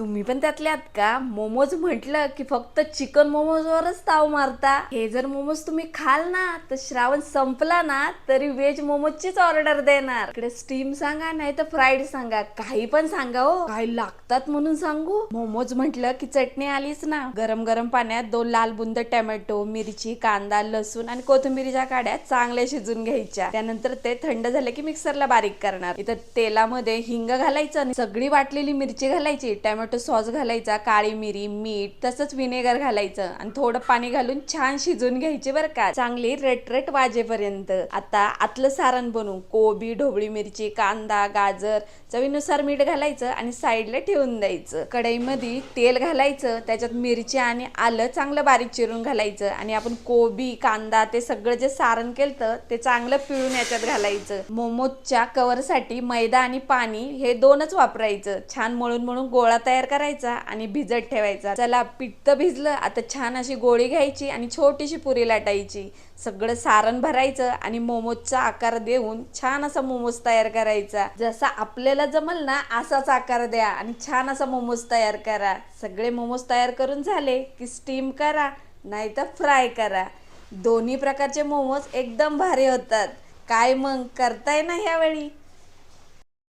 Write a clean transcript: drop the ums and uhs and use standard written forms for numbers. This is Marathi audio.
तुम्ही पण त्यातले आहात का? मोमोज म्हटलं की फक्त चिकन मोमोजवरच ताव मारता. हे जर मोमोज तुम्ही खाल ना तर श्रावण संपला ना तरी व्हेज मोमोजचीच ऑर्डर देणार. इकडे स्टीम सांगा नाही तर फ्राईड सांगा, काही पण सांगा हो. काही लागतात म्हणून सांगू. मोमोज म्हटलं की चटणी आलीच ना. गरम गरम पाण्यात 2 लाल बुंद टोमॅटो, मिरची, कांदा, लसूण आणि कोथिंबीरीच्या काड्या चांगल्या शिजून घ्यायच्या. त्यानंतर ते थंड झाले की मिक्सरला बारीक करणार. इथं तेलामध्ये हिंग घालायचं आणि सगळी वाटलेली मिरची घालायची, टोमॅटो सॉस घालायचा, काळी मिरी, मीठ, तसंच विनेगर घालायचं आणि थोडं पाणी घालून छान शिजून घ्यायची बरं का, चांगली रेटरेट वाजेपर्यंत. आता आतलं सारण बनवू. कोबी, ढोबळी मिरची, कांदा, गाजर, चवीनुसार मीठ घालायचं आणि साईडला ठेवून द्यायचं. कढईमध्ये तेल घालायचं, त्याच्यात मिरची आणि आलं चांगलं बारीक चिरून घालायचं आणि आपण कोबी, कांदा ते सगळं जे सारण केलं ते चांगलं पिळून याच्यात घालायचं. मोमोजच्या कवरसाठी मैदा आणि पाणी हे दोनच वापरायचं. छान मळून मळून गोळा तयार करायचा आणि भिजत ठेवायचा. चला पीठ तर भिजलं, आता छान अशी गोळी घ्यायची आणि छोटीशी पुरी लाटायची. सगळं सारण भरायचं आणि मोमोजचा आकार देऊन छान असा मोमोज तयार करायचा. जसा आपल्याला जमल ना असाच आकार द्या आणि छान असा मोमोज तयार करा. सगळे मोमोज तयार करून झाले की स्टीम करा नाहीतर फ्राय करा. दोन्ही प्रकारचे मोमोज एकदम भारी होतात. काय मग करताय ना ह्यावेळी?